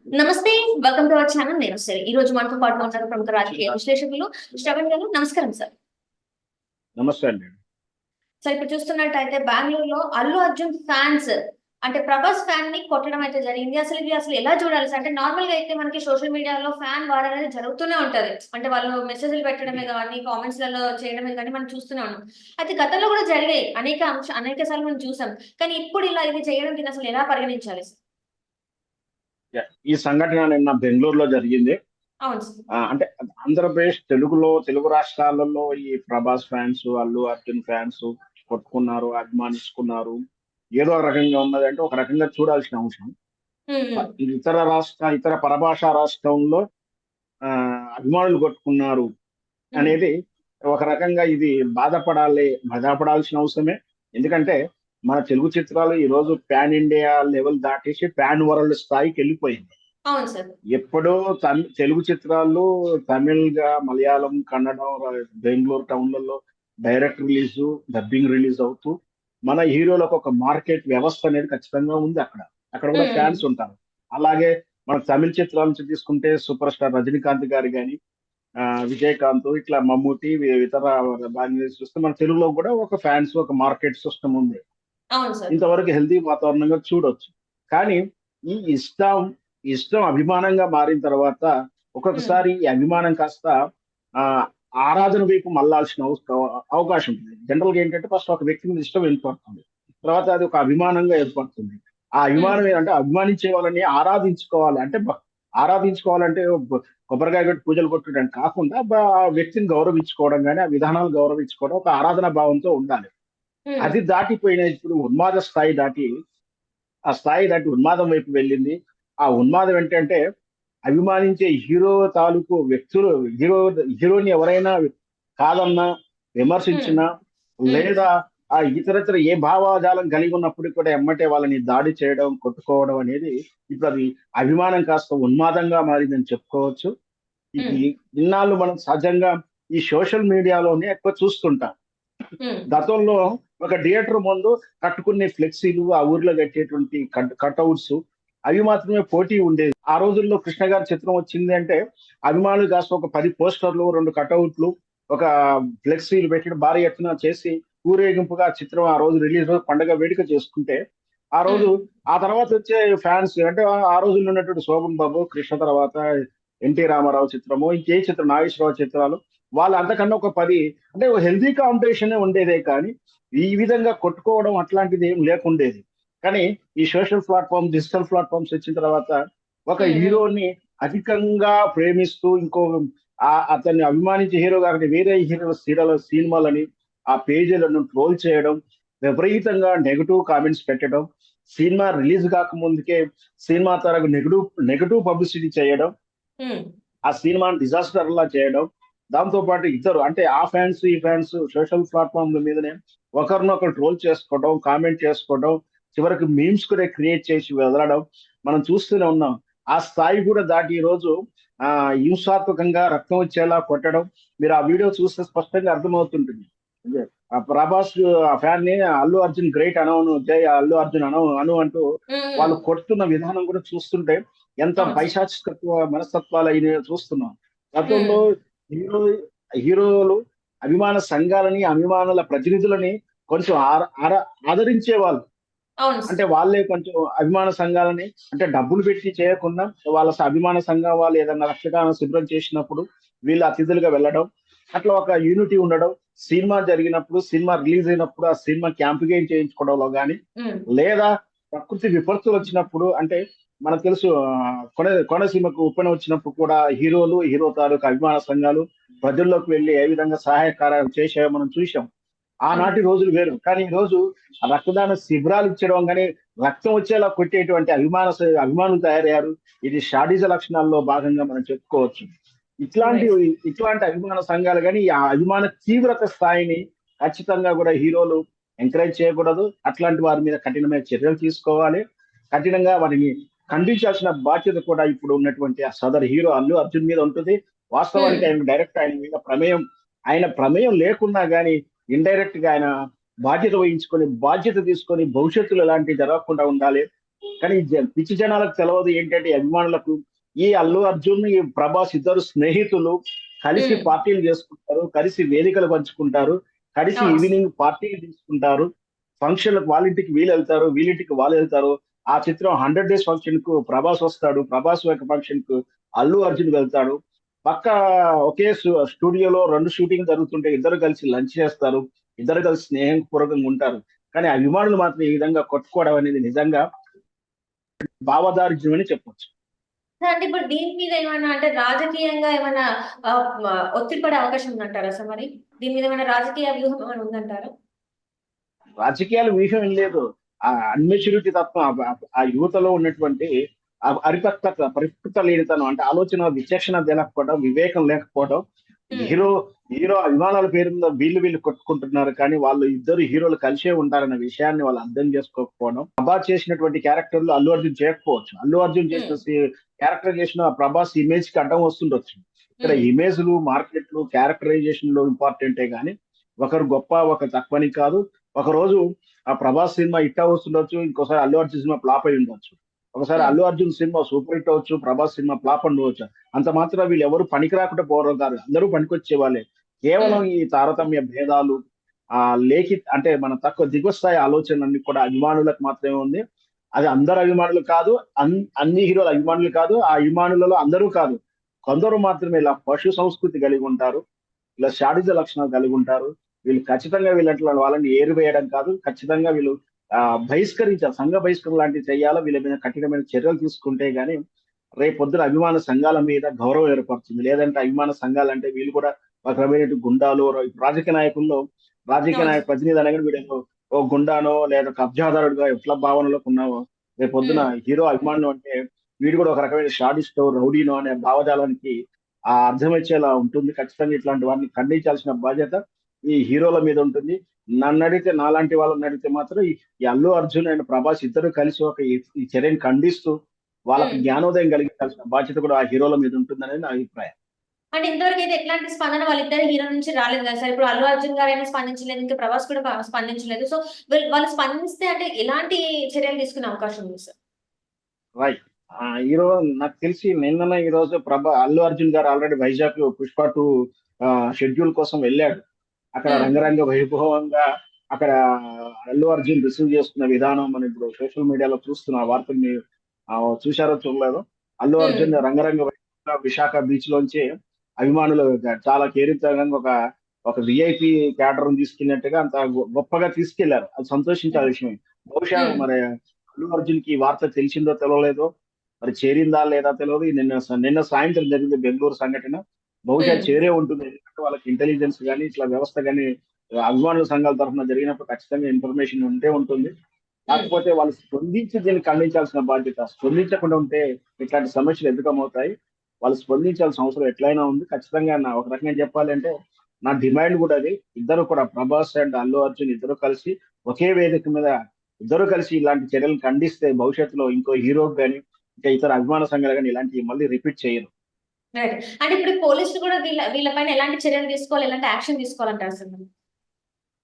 నమస్తే. Welcome to our channel. నేను శ్రీ. ఈ రోజు మనతో పాటు ఉన్నారు ప్రముఖ రాజకీయ విశ్లేషకులు శ్రవణ్ గారు. నమస్కారం సార్. నమస్తే అండి. సార్ ఇప్పుడు చూస్తున్నట్టయితే బెంగుళూరులో అల్లు అర్జున్ ఫ్యాన్స్ అంటే ప్రభాస్ ఫ్యాన్ ని కొట్టడం అయితే జరిగింది. అసలు ఎలా చూడాలి సార్? అంటే నార్మల్ గా అయితే మనకి సోషల్ మీడియాలో ఫ్యాన్ వార్ అనేది జరుగుతూనే ఉంటది. అంటే వాళ్ళు మెసేజ్‌లు పెట్టడమే గాని, కామెంట్స్‌లలో చేయడమే గాని మనం చూస్తూనే ఉన్నాం. అయితే గతంలో కూడా జరిగాయి. అనేక సార్లు మనం చూసాం. కానీ ఇప్పుడు ఇలా ఇది చేయడం దీన్ని అసలు ఎలా పరిగణించాలి సార్? ఈ సంఘటన నిన్న బెంగుళూరులో జరిగింది. అవును సార్. అంటే ఆంధ్రప్రదేశ్ తెలుగు రాష్ట్రాలలో ఈ ప్రభాస్ ఫ్యాన్స్, అల్లు అర్జున్ ఫ్యాన్స్ కొట్టుకున్నారు, అభిమానించుకున్నారు. ఏదో రకంగా ఉన్నదంటే ఒక రకంగా చూడాల్సిన అంశం. హ్మ్. హ్మ్. ఇది ఇతర పరభాషా రాష్ట్రంలో అభిమానులు కొట్టుకున్నారు హ్మ్. అనేది ఒక రకంగా ఇది బాధపడాల్సిన అవసరమే. ఎందుకంటే మన తెలుగు చిత్రాలు ఈ రోజు పాన్ ఇండియా లెవెల్ దాటేసి పాన్ వరల్డ్ స్థాయికి వెళ్ళిపోయింది. అవును సార్. ఎప్పుడో తెలుగు చిత్రాలు తమిళ్‌గా, మలయాళం, కన్నడం, బెంగుళూరు టౌన్‌లలో డైరెక్ట్ రిలీజు, డబ్బింగ్ రిలీజ్ అవుతూ మన హీరోలకు ఒక మార్కెట్ వ్యవస్థ అనేది ఖచ్చితంగా ఉంది అక్కడ. అక్కడ కూడా హ్మ్. హ్మ్. ఫ్యాన్స్ ఉంటారు. అలాగే మన తమిళ చిత్రాల నుంచి తీసుకుంటే సూపర్ స్టార్ రజనీకాంత్ గారు గాని, విజయకాంత్ ఇట్లా మమ్ముట్టి ఇతర లాంగ్వేజ్ చూస్తే మన తెలుగులో కూడా ఒక ఫ్యాన్స్ ఒక మార్కెట్ సిస్టమ్ ఉంది. అవును సార్. ఇంతవరకు హెల్తీ వాతావరణంగా చూడొచ్చు. కానీ ఈ ఇష్టం అభిమానంగా మారిన తర్వాత హ్మ్. ఒక్కొక్కసారి ఈ అభిమానం కాస్త ఆహ్, ఆరాధన వైపు మళ్ళాల్సిన అవకాశం ఉంటుంది. జనరల్‌గా ఏంటంటే ఫస్ట్ ఒక వ్యక్తి మీద ఇష్టం ఏర్పడుతుంది. తర్వాత అది ఒక అభిమానంగా ఏర్పడుతుంది. ఆ హ్మ్. అభిమానం ఏంటంటే అభిమానించే వాళ్ళని ఆరాధించుకోవాలి. అంటే ఆరాధించుకోవాలంటే కొబ్బరికాయ కొట్టి పూజలు కొట్టడం కాకుండా ఆ వ్యక్తిని గౌరవించుకోవడం గాని, ఆ విధానాలు గౌరవించుకోవడం ఒక ఆరాధనా భావంతో ఉండాలి. హ్మ్. అది దాటిపోయిన ఇప్పుడు ఉన్మాద స్థాయి దాటి, ఆ స్థాయి దాటి ఉన్మాదం వైపు వెళ్ళింది. ఆ ఉన్మాదం ఏంటంటే, అభిమానించే హీరో తాలూకు వ్యక్తులు హీరోని ఎవరైనా కాదన్నా, హ్మ్. విమర్శించినా, హ్మ్. లేదా ఇతరితర ఏ భావజాలం కలిగి ఉన్నప్పటికి కూడా ఎమ్మటే వాళ్ళని దాడి చేయడం, కొట్టుకోవడం అనేది ఇప్పుడు అది అభిమానం కాస్త ఉన్మాదంగా మారిందని చెప్పుకోవచ్చు. ఇది హ్మ్. ఇన్నాళ్ళు మనం సహజంగా ఈ సోషల్ మీడియాలోనే ఎక్కువ చూస్తుంటాం. హ్మ్. గతంలో ఒక థియేటర్ ముందు కట్టుకునే ఫ్లెక్సీలు, ఆ ఊర్లో కట్టేటువంటి కటౌట్స్ అవి మాత్రమే పోటీ ఉండేది. ఆ రోజుల్లో కృష్ణ గారి చిత్రం వచ్చింది అంటే అభిమానులు కాస్త ఒక 10 పోస్టర్లు, 2 కటౌట్లు, ఒక ఫ్లెక్సీలు పెట్టి భారీ ఎత్తున చేసి ఊరేగింపుగా ఆ చిత్రం ఆ రోజు రిలీజ్ పండగ వేడుక చేసుకుంటే, ఆ రోజు హ్మ్. ఆ తర్వాత వచ్చే ఫ్యాన్స్ అంటే ఆ రోజుల్లో ఉన్నటువంటి శోభన్ బాబు, కృష్ణ తర్వాత ఎన్టీ రామారావు చిత్రము, ఇంకే చిత్రం నాగేశ్వరరావు చిత్రాలు వాళ్ళు అంతకన్నా ఒక 10 అంటే హెల్తీ కాంపిటీషన్ ఉండేదే కానీ, ఈ విధంగా కొట్టుకోవడం అట్లాంటిది ఏం లేకుండేది. కానీ ఈ సోషల్ డిజిటల్ ప్లాట్‌ఫార్మ్స్ వచ్చిన తర్వాత ఒక హ్మ్. హ్మ్. హీరోని అధికంగా ప్రేమిస్తూ అతన్ని అభిమానించే హీరో కాకుండా వేరే హీరో సినిమాలని, ఆ పేజీలను ట్రోల్ చేయడం, విపరీతంగా నెగెటివ్ కామెంట్స్ పెట్టడం, సినిమా రిలీజ్ కాకముందుకే సినిమా తరకు నెగెటివ్ పబ్లిసిటీ చేయడం, హ్మ్. ఆ సినిమాని డిజాస్టర్‌లా చేయడం. దాంతో పాటు ఇద్దరు అంటే ఆ ఫ్యాన్స్, ఈ ఫ్యాన్స్ సోషల్ ప్లాట్‌ఫార్మ్‌ల మీదనే ఒకరినొకరు ట్రోల్ చేసుకోవడం, కామెంట్ చేసుకోవడం, చివరికి మీమ్స్ కూడా క్రియేట్ చేసి వదలడం మనం చూస్తూనే ఉన్నాం. ఆ స్థాయి కూడా దాటి ఈరోజు హింసాత్మకంగా రక్తం వచ్చేలా కొట్టడం. మీరు ఆ వీడియో చూస్తే స్పష్టంగా అర్థమవుతుంటుంది. అదే ఆ 'ప్రభాస్' ఆ ఫ్యాన్‌ని 'అల్లు అర్జున్ గ్రేట్ అనవును. జై అల్లు అర్జున్ అను' అంటూ హ్మ్. వాళ్ళు హ్మ్. కొడుతున్న విధానం కూడా చూస్తుంటే ఎంత అవును సార్. పైశాచికత్వ మనస్తత్వాలయినాయో చూస్తున్నాం. గతంలో హ్మ్. హీరో హీరోలు అభిమాన సంఘాలని, అభిమానుల ప్రతినిధులని కొంచెం ఆదరించేవాళ్ళు. అవును అంటే సార్. వాళ్ళే కొంచెం అభిమాన సంఘాలని అంటే డబ్బులు పెట్టి చేయకుండా వాళ్ళ అభిమాన సంఘం వాళ్ళు ఏదన్నా రక్తదానం శుభ్రం చేసినప్పుడు వీళ్ళు అతిథులుగా వెళ్ళడం. అట్లా ఒక యూనిటీ ఉండడం. సినిమా జరిగినప్పుడు, సినిమా రిలీజ్ అయినప్పుడు ఆ సినిమా క్యాంపెయిన్ చేయించుకోవడంలో గాని, హ్మ్. లేదా ప్రకృతి విపత్తులు వచ్చినప్పుడు అంటే మనకు తెలుసు కోనసీమకు ఉప్పెన వచ్చినప్పుడు కూడా హీరో తాలూకు అభిమాన సంఘాలు ప్రజల్లోకి వెళ్లి ఏ విధంగా సహాయ కార్యాలు చేశాయో మనం చూసాం. అవును. ఆనాటి రోజులు వేరు. కానీ ఈ రోజు ఆ రక్తదాన శిబిరాలు ఇచ్చడం గాని, రక్తం వచ్చేలా కొట్టేటువంటి అభిమానులు తయారయ్యారు. ఇది షాడిజ లక్షణాల్లో భాగంగా మనం చెప్పుకోవచ్చు. రైట్. ఇట్లాంటి అభిమాన సంఘాలు గాని, ఆ అభిమాన తీవ్రత స్థాయిని ఖచ్చితంగా కూడా హీరోలు ఎంకరేజ్ చేయకూడదు. అట్లాంటి వారి మీద కఠినమైన చర్యలు తీసుకోవాలి. కఠినంగా వారిని ఖండించాల్సిన బాధ్యత కూడా ఇప్పుడు ఉన్నటువంటి ఆ సదరు హీరో అల్లు అర్జున్ మీద ఉంటుంది. హ్మ్. వాస్తవానికి ఆయన మీద ఆయన ప్రమేయం లేకున్నా గాని ఇండైరెక్ట్ గా ఆయన బాధ్యత తీసుకొని భవిష్యత్తులో ఇలాంటివి జరగకుండా ఉండాలి. కానీ పిచ్చి జనాలకు తెలియదు ఏంటంటే ఈ అభిమానులకు ఈ అల్లు అర్జున్ ఈ ప్రభాస్ ఇద్దరు స్నేహితులు కలిసి ఉమ్, పార్టీలు చేసుకుంటారు, కలిసి వేదికలు పంచుకుంటారు, కలిసి అవును. ఈవినింగ్ పార్టీలు తీసుకుంటారు, ఫంక్షన్లకు వాళ్ళ ఇంటికి వీళ్ళు వెళ్తారు, వీళ్ళింటికి వాళ్ళు వెళ్తారు. ఆ చిత్రం 100 days ఫంక్షన్ కు ప్రభాస్ వస్తాడు, ప్రభాస్ యొక్క ఫంక్షన్ కు అల్లు అర్జున్ వెళ్తాడు. పక్క ఒకే స్టూడియోలో 2 షూటింగ్ జరుగుతుంటే ఇద్దరు కలిసి లంచ్ చేస్తారు, ఇద్దరు కలిసి స్నేహపూర్వకంగా ఉంటారు. కానీ అభిమానులు మాత్రం ఈ విధంగా కొట్టుకోవడం అనేది నిజంగా భావదారిద్ర్యం అని చెప్పొచ్చు. సార్ అంటే ఇప్పుడు దీని మీద ఏమైనా అంటే రాజకీయంగా ఏమైనా ఆ, ఒత్తిడి పడే అవకాశం ఉందంటారా సార్ మరి? దీని మీద ఏమైనా రాజకీయ వ్యూహం ఏమైనా ఉందంటారా? రాజకీయాల విషయం ఏం లేదు. ఆ అన్మెచ్యూరిటీ తత్వం, ఆ యువతలో ఉన్నటువంటి ఆ పరిపక్వత లేనితనం, అంటే ఆలోచన విచక్షణ లేకపోవడం, వివేకం లేకపోవడం. ఉమ్, హీరో హీరో అభిమానాల పేరు మీద వీళ్ళు వీళ్ళు కొట్టుకుంటున్నారు, కానీ వాళ్ళు ఇద్దరు హీరోలు కలిసే ఉంటారన్న విషయాన్ని వాళ్ళు అర్థం చేసుకోకపోవడం. ప్రభాస్ చేసినటువంటి క్యారెక్టర్లు అల్లు అర్జున్ చేయకపోవచ్చు, అల్లు అర్జున్ ఉమ్, చేసిన క్యారెక్టర్ చేసిన ప్రభాస్ ఇమేజ్ కి అడ్డం వస్తుండొచ్చు. ఇక్కడ ఉమ్, ఇమేజ్లు, మార్కెట్లు, క్యారెక్టరైజేషన్ లో ఇంపార్టెంటే గానీ ఒకరు గొప్ప ఒకరు తక్కువని కాదు. ఒక రోజు ఆ ప్రభాస్ సినిమా హిట్ అవ్వస్తుండొచ్చు, ఇంకోసారి అల్లు అర్జున్ సినిమా ఫ్లాప్ అయి ఉండొచ్చు. ఒకసారి ఉమ్, Allu Arjun cinema super hit అవ్వచ్చు, ప్రభాస్ సినిమా ఫ్లాప్ ఉండవచ్చు. అంత మాత్రం వీళ్ళు ఎవరు పనికి రాకుండా పోవడం కాదు, అందరూ పనికొచ్చే వాళ్ళే. కేవలం ఉమ్. ఈ తారతమ్య భేదాలు, ఆ లేఖి అంటే మన తక్కువ దిగువ స్థాయి ఆలోచనలన్నీ కూడా అభిమానులకు మాత్రమే ఉంది. అది అందరు అభిమానులు కాదు, అన్ని హీరోల అభిమానులు కాదు, ఆ అభిమానులలో అందరూ కాదు, కొందరు మాత్రమే ఇలా పశు సంస్కృతి కలిగి ఉంటారు, ఇలా శాడిజ లక్షణాలు కలిగి ఉంటారు. వీళ్ళు ఖచ్చితంగా వీళ్ళట్లా వాళ్ళని ఏరివేయడం కాదు, ఖచ్చితంగా వీళ్ళు బహిష్కరించాలి, సంఘ బహిష్కరణ లాంటివి చేయాలి. వీళ్ళ మీద కఠినమైన చర్యలు తీసుకుంటే గానీ రేపొద్దున అభిమాన సంఘాల మీద గౌరవం ఏర్పడుతుంది. లేదంటే అభిమాన సంఘాలు అంటే వీళ్ళు కూడా ఒక రకమైన గుండాలు, రాజకీయ నాయకుల్లో రాజకీయ అవును నాయక సార్. ప్రతినిధి అనగానే వీడు ఓ గుండానో లేదా కబ్జాదారుడుగా ఎట్లా భావనలోకి ఉన్నావో, రేపొద్దున ఉమ్, హీరో అభిమానులు అంటే వీడు కూడా ఒక రకమైన షాడిస్టో, రౌడీనో అనే భావజాలానికి ఆ అర్థం వచ్చేలా ఉంటుంది. ఖచ్చితంగా ఇట్లాంటి వారిని ఖండించాల్సిన బాధ్యత ఈ హీరోల మీద ఉంటుంది. నన్ను అడిగితే, నాలాంటి వాళ్ళని అడిగితే మాత్రం ఈ అల్లు అర్జున్ అండ్ ప్రభాస్ ఇద్దరు కలిసి ఒక ఈ చర్యను ఖండిస్తూ వాళ్ళకి ఉమ్. జ్ఞానోదయం కలిగించాల్సిన బాధ్యత కూడా ఆ హీరోల మీద ఉంటుందనేది నా అభిప్రాయం. అంటే ఇంతవరకు అయితే ఎట్లాంటి స్పందన వాళ్ళిద్దరు హీరో నుంచి రాలేదు కదా సార్. ఇప్పుడు అల్లు అర్జున్ గారైనా స్పందించలేదు, ఇంకా ప్రభాస్ కూడా స్పందించలేదు. సో వాళ్ళు స్పందిస్తే అంటే ఎలాంటి చర్యలు తీసుకునే అవకాశం ఉంది సార్? రైట్. ఈరోజు నాకు తెలిసి నిన్ననే ఈ రోజు అల్లు అర్జున్ గారు ఆల్రెడీ వైజాగ్ పుష్ప 2 షెడ్యూల్ కోసం వెళ్ళాడు. అక్కడ ఉమ్, రంగరంగ వైభవంగా అక్కడ అల్లు అర్జున్ రిసీవ్ చేసుకున్న విధానం మనం ఇప్పుడు సోషల్ మీడియాలో చూస్తున్న ఆ వార్తలు మీరు చూశారో చూడలేదో. అల్లు ఉమ్, అర్జున్ రంగరంగ వైభవంగా విశాఖ బీచ్ లోంచి అభిమానులు చాలా కేరింతగా ఒక ఒక విఐపి క్యాటర్ తీసుకెళ్ళినట్టుగా అంత గొప్పగా తీసుకెళ్లారు. అది సంతోషించాల్సిన విషయం. బహుశా ఉమ్, మరి అల్లు అర్జున్ కి ఈ వార్త తెలిసిందో తెలియలేదో, మరి చేరిందా లేదా తెలియదు. నిన్న సాయంత్రం జరిగింది బెంగళూరు సంఘటన. బహుశా ఉమ్, చేరే ఉంటుంది. ఎందుకంటే వాళ్ళకి ఇంటెలిజెన్స్ కానీ ఇట్లా వ్యవస్థ కానీ అభిమానుల సంఘాల తరఫున జరిగినప్పుడు ఖచ్చితంగా ఇన్ఫర్మేషన్ ఉంటే ఉంటుంది. ఉమ్. కాకపోతే వాళ్ళు స్పందించి దీన్ని ఖండించాల్సిన బాధ్యత. స్పందించకుండా ఉంటే ఇట్లాంటి సమస్యలు ఎదుర్కొమవుతాయి. వాళ్ళు స్పందించాల్సిన అవసరం ఎట్లయినా ఉంది. ఖచ్చితంగా ఒక రకంగా చెప్పాలంటే నా డిమాండ్ కూడా అది. ఇద్దరు కూడా ప్రభాస్ అండ్ అల్లు అర్జున్ ఇద్దరు కలిసి ఒకే వేదిక మీద ఇద్దరు కలిసి ఇలాంటి చర్యలను ఖండిస్తే భవిష్యత్తులో ఇంకో హీరోకి కానీ ఇంకా ఇతర అభిమాన సంఘాలు కానీ ఇలాంటివి మళ్ళీ రిపీట్ చేయరు. రైట్. అంటే ఇప్పుడు పోలీసులు కూడా వీళ్ళపైన ఎలాంటి చర్యలు తీసుకోవాలి, ఎలాంటి యాక్షన్ తీసుకోవాలంటారు సార్ మరి?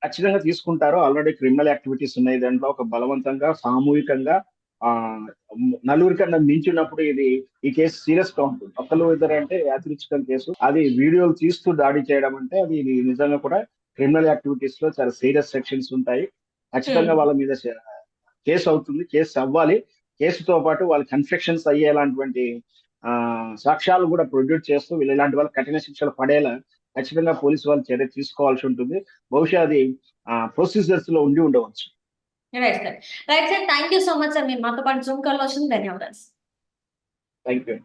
ఖచ్చితంగా తీసుకుంటారు. ఆల్రెడీ క్రిమినల్ యాక్టివిటీస్ ఉన్నాయి దాంట్లో. ఒక బలవంతంగా, సామూహికంగా ఆ నలుగురి కన్నా మించినప్పుడు ఈ కేసు సీరియస్ గా ఉంటుంది. ఒకళ్ళు ఇద్దరు అంటే యాదృచ్ఛికం కేసు. అది వీడియోలు తీస్తూ దాడి చేయడం అంటే అది నిజంగా కూడా క్రిమినల్ యాక్టివిటీస్ లో చాలా సీరియస్ సెక్షన్స్ ఉంటాయి. ఖచ్చితంగా ఉమ్. వాళ్ళ మీద కేసు అవుతుంది, కేసు అవ్వాలి. కేసుతో పాటు వాళ్ళ కన్ఫెక్షన్స్ అయ్యేలాంటి సాక్ష్యాలు కూడా ప్రొడ్యూస్ చేస్తూ వీళ్ళు ఇలాంటి వాళ్ళకి కఠిన శిక్షలు పడేలా ఖచ్చితంగా పోలీసు వాళ్ళు చర్య తీసుకోవాల్సి ఉంటుంది. బహుశా అది ప్రొసీజర్స్ లో ఉండి ఉండవచ్చు. Right sir. Right sir. Thank you so much sir. మీరు మాతో పాటు జూమ్ కాల్ వచ్చింది. ధన్యవాదాలు. Thank you.